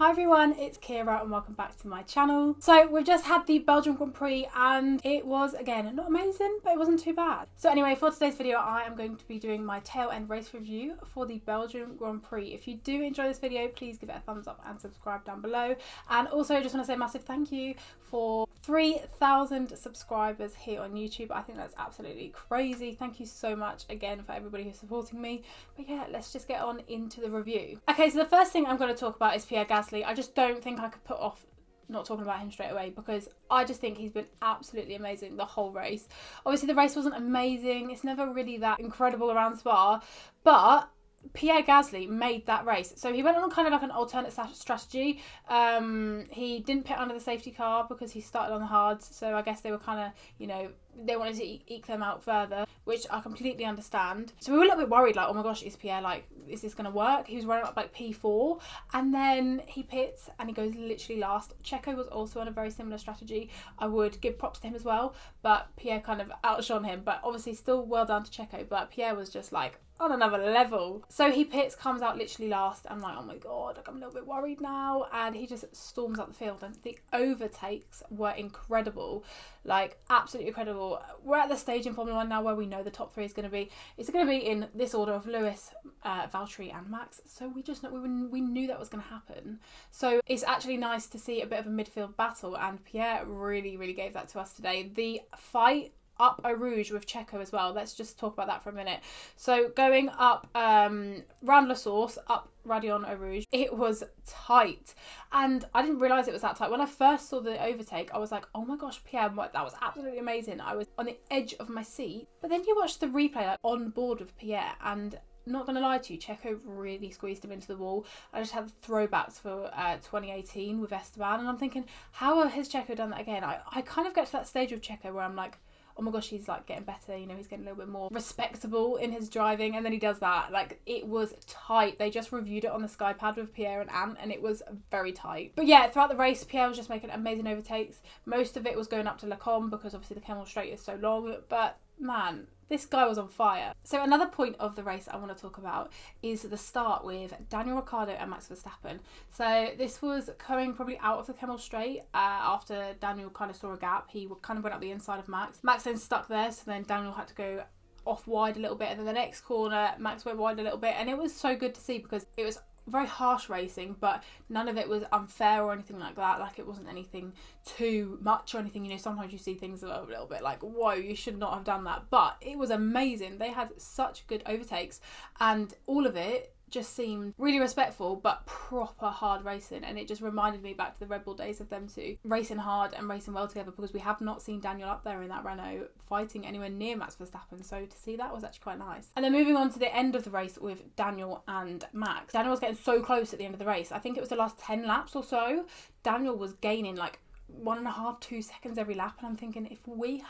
Hi everyone, it's Keira and welcome back to my channel. So we've just had the Belgian Grand Prix and it was, again, not amazing, but it wasn't too bad. So anyway, for today's video, I am going to be doing my tail end race review for the Belgian Grand Prix. If you do enjoy this video, please give it a thumbs up and subscribe down below. And also I just want to say a massive thank you for 3,000 subscribers here on YouTube. I think that's absolutely crazy. Thank you so much again for everybody who's supporting me. But yeah, let's just get on into the review. Okay, so the first thing I'm going to talk about is Pierre Gasly. I just don't think I could put off not talking about him straight away because I just think he's been absolutely amazing the whole race. Obviously the race wasn't amazing, it's never really that incredible around Spa, but Pierre Gasly made that race. So he went on kind of like an alternate strategy. He didn't pit under the safety car because he started on the hards, so I guess they were kind of, you know, they wanted to eke them out further, which I completely understand. So we were a little bit worried, like, oh my gosh, is Pierre, like, is this going to work? He was running up like P4 and then he pits and he goes literally last. Checo was also on a very similar strategy. I would give props to him as well, but Pierre kind of outshone him, but obviously still well done to Checo, but Pierre was just like on another level. So he pits, comes out literally last. I'm like, oh my god, like, I'm a little bit worried now, and he just storms up the field and the overtakes were incredible, like absolutely incredible. We're at the stage in Formula 1 now where we know the top three is going to be, it's going to be in this order of Lewis, Valtteri and Max, so we just know, we knew that was going to happen. So it's actually nice to see a bit of a midfield battle, and Pierre really gave that to us today. The fight up Eau Rouge with Checo as well. Let's just talk about that for a minute. So going up Round La Source, up Radion Eau Rouge, it was tight. And I didn't realise it was that tight. When I first saw the overtake, I was like, oh my gosh, Pierre, that was absolutely amazing. I was on the edge of my seat. But then you watch the replay, like, on board with Pierre, and not going to lie to you, Checo really squeezed him into the wall. I just had throwbacks for 2018 with Esteban, and I'm thinking, how has Checo done that again? I kind of get to that stage with Checo where I'm like, oh my gosh, he's like getting better, you know, he's getting a little bit more respectable in his driving, and then he does that. Like, it was tight. They just reviewed it on the Sky Pad with Pierre and Ant, and it was very tight. But yeah, throughout the race, Pierre was just making amazing overtakes. Most of it was going up to Le Combe because obviously the Kemmel Straight is so long, but man, this guy was on fire. So another point of the race I want to talk about is the start with Daniel Ricciardo and Max Verstappen. So this was coming probably out of the Kemmel Straight after Daniel kind of saw a gap. He kind of went up the inside of Max. Max then stuck there, so then Daniel had to go off wide a little bit, and then the next corner Max went wide a little bit, and it was so good to see because it was very harsh racing, but none of it was unfair or anything like that. Like, it wasn't anything too much or anything, you know, sometimes you see things that are a little bit like, whoa, you should not have done that, but it was amazing. They had such good overtakes and all of it just seemed really respectful but proper hard racing, and it just reminded me back to the Red Bull days of them two racing hard and racing well together, because we have not seen Daniel up there in that Renault fighting anywhere near Max Verstappen, so to see that was actually quite nice. And then moving on to the end of the race with Daniel and Max. Daniel was getting so close at the end of the race. I think it was the last 10 laps or so. Daniel was gaining like 1.5, 2 seconds every lap, and I'm thinking, if we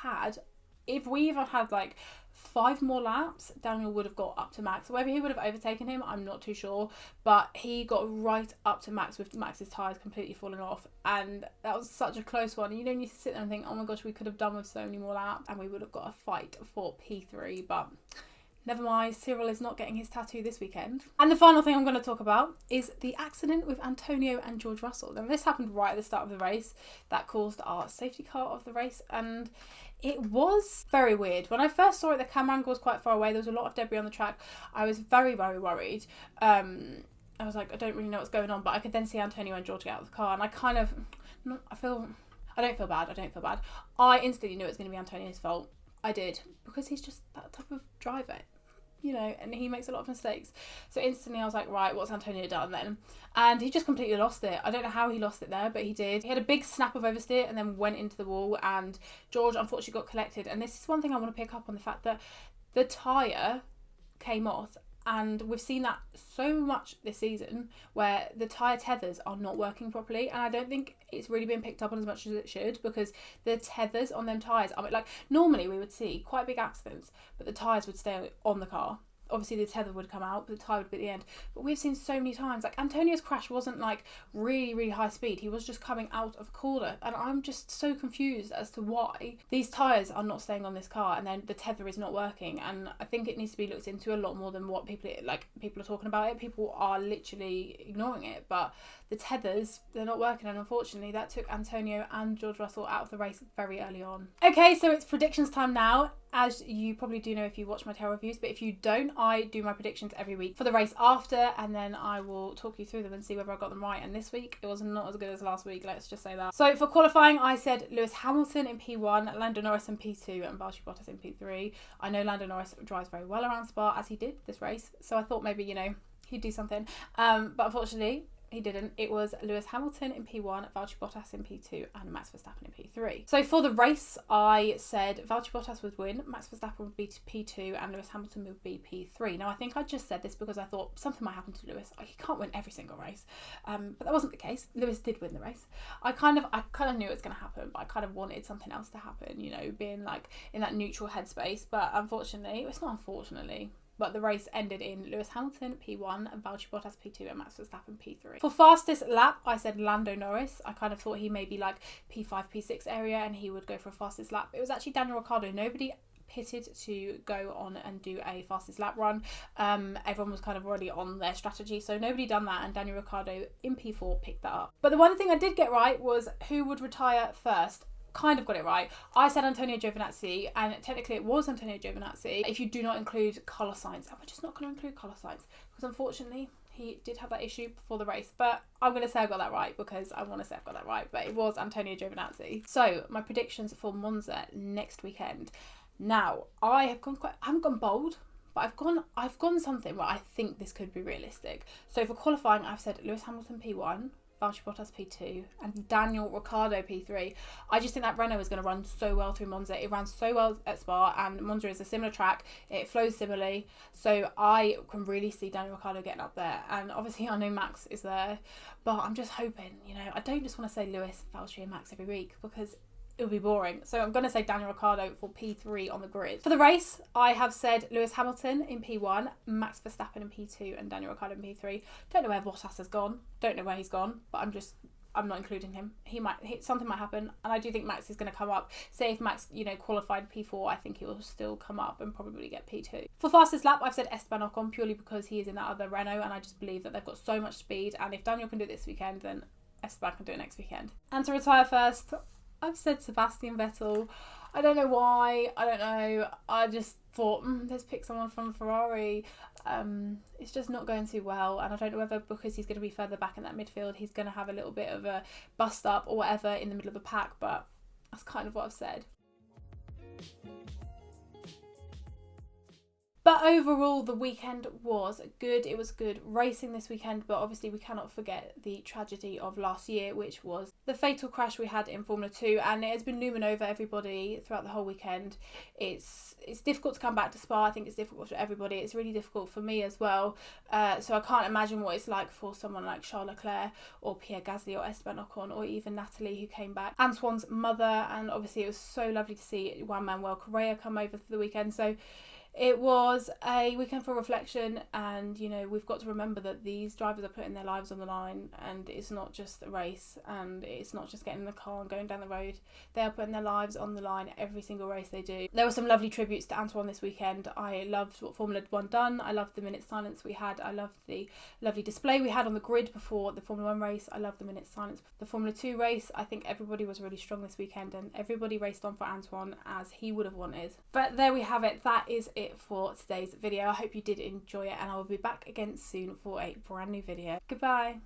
even had like 5 more laps, Daniel would have got up to Max. Whether he would have overtaken him, I'm not too sure, but he got right up to Max with Max's tyres completely falling off, and that was such a close one. You don't need to sit there and think, oh my gosh, we could have done with so many more laps and we would have got a fight for P3, but never mind, Cyril is not getting his tattoo this weekend. And the final thing I'm going to talk about is the accident with Antonio and George Russell. Now, this happened right at the start of the race. That caused our safety car of the race, and it was very weird. When I first saw it, the camera angle was quite far away. There was a lot of debris on the track. I was very worried. I was like, I don't really know what's going on, but I could then see Antonio and George get out of the car, and I don't feel bad. I instantly knew it was going to be Antonio's fault. I did, because he's just that type of driver, you know, and he makes a lot of mistakes. So instantly I was like, right, what's Antonio done then? And he just completely lost it. I don't know how he lost it there, but he did. He had a big snap of oversteer and then went into the wall, and George unfortunately got collected. And this is one thing I want to pick up on, the fact that the tyre came off, and we've seen that so much this season where the tyre tethers are not working properly, and I don't think it's really been picked up on as much as it should, because the tethers on them tyres, I mean, like, normally we would see quite big accidents but the tyres would stay on the car obviously the tether would come out, the tyre would be at the end. But we've seen so many times, like Antonio's crash wasn't like really, really high speed. He was just coming out of a corner, and I'm just so confused as to why these tyres are not staying on this car, and then the tether is not working. And I think it needs to be looked into a lot more than what people are talking about it. People are literally ignoring it, but the tethers, they're not working, and unfortunately that took Antonio and George Russell out of the race very early on. Okay, so it's predictions time now. As you probably do know if you watch my tail reviews, but if you don't, I do my predictions every week for the race after, and then I will talk you through them and see whether I got them right. And this week it was not as good as last week, let's just say that. So for qualifying, I said Lewis Hamilton in P1, Lando Norris in P2, and Valtteri Bottas in P3. I know Lando Norris drives very well around Spa, as he did this race, so I thought maybe, you know, he'd do something, but unfortunately he didn't. It was Lewis Hamilton in P1, Valtteri Bottas in P2, and Max Verstappen in P3. So for the race, I said Valtteri Bottas would win, Max Verstappen would be P2, and Lewis Hamilton would be P3. Now, I think I just said this because I thought something might happen to Lewis. He can't win every single race, but that wasn't the case. Lewis did win the race. I kind of knew it was going to happen, but I kind of wanted something else to happen, you know, being like in that neutral headspace. But unfortunately, it's not unfortunately, but the race ended in Lewis Hamilton P1, and Valtteri Bottas P2, and Max Verstappen P3. For fastest lap, I said Lando Norris. I kind of thought he may be like P5, P6 area, and he would go for a fastest lap. It was actually Daniel Ricciardo. Nobody pitted to go on and do a fastest lap run. Everyone was kind of already on their strategy, so nobody done that, and Daniel Ricciardo in P4 picked that up. But the one thing I did get right was who would retire first. Kind of got it right. I said Antonio Giovinazzi, and technically it was Antonio Giovinazzi if you do not include Carlos Sainz, and we're just not going to include Carlos Sainz because unfortunately he did have that issue before the race. But I'm going to say I got that right because I want to say I've got that right, but it was Antonio Giovinazzi. So my predictions for Monza next weekend. Now I haven't gone bold, but I've gone something where I think this could be realistic. So for qualifying, I've said Lewis Hamilton P1, Valtteri Bottas P2, and Daniel Ricciardo P3. I just think that Renault is going to run so well through Monza. It ran so well at Spa, and Monza is a similar track. It flows similarly, so I can really see Daniel Ricciardo getting up there. And obviously I know Max is there, but I'm just hoping, you know, I don't just want to say Lewis, Valtteri and Max every week because it would be boring. So I'm going to say Daniel Ricciardo for P3 on the grid. For the race, I have said Lewis Hamilton in P1, Max Verstappen in P2, and Daniel Ricciardo in P3. Don't know where Bottas has gone. Don't know where he's gone, but I'm not including him. Something might happen, and I do think Max is going to come up. Say if Max, you know, qualified P4, I think he will still come up and probably get P2. For fastest lap, I've said Esteban Ocon purely because he is in that other Renault, and I just believe that they've got so much speed, and if Daniel can do it this weekend, then Esteban can do it next weekend. And to retire first, I've said Sebastian Vettel. I don't know why. I don't know. I just thought, let's pick someone from Ferrari. It's just not going too well. And I don't know whether because he's going to be further back in that midfield, he's going to have a little bit of a bust up or whatever in the middle of the pack. But that's kind of what I've said. But overall, the weekend was good. It was good racing this weekend, but obviously we cannot forget the tragedy of last year, which was the fatal crash we had in Formula 2, and it has been looming over everybody throughout the whole weekend. It's difficult to come back to Spa. I think it's difficult for everybody. It's really difficult for me as well. So I can't imagine what it's like for someone like Charles Leclerc or Pierre Gasly or Esteban Ocon or even Natalie, who came back, Antoine's mother, and obviously it was so lovely to see Juan Manuel Correa come over for the weekend. So it was a weekend for reflection, and you know, we've got to remember that these drivers are putting their lives on the line, and it's not just a race, and it's not just getting in the car and going down the road. They are putting their lives on the line every single race they do. There were some lovely tributes to Antoine this weekend. I loved what Formula 1 done. I loved the minute silence we had. I loved the lovely display we had on the grid before the Formula 1 race. I loved the minute silence. The Formula 2 race, I think everybody was really strong this weekend, and everybody raced on for Antoine as he would have wanted. But there we have it. That is it for today's video. I hope you did enjoy it, and I will be back again soon for a brand new video. Goodbye.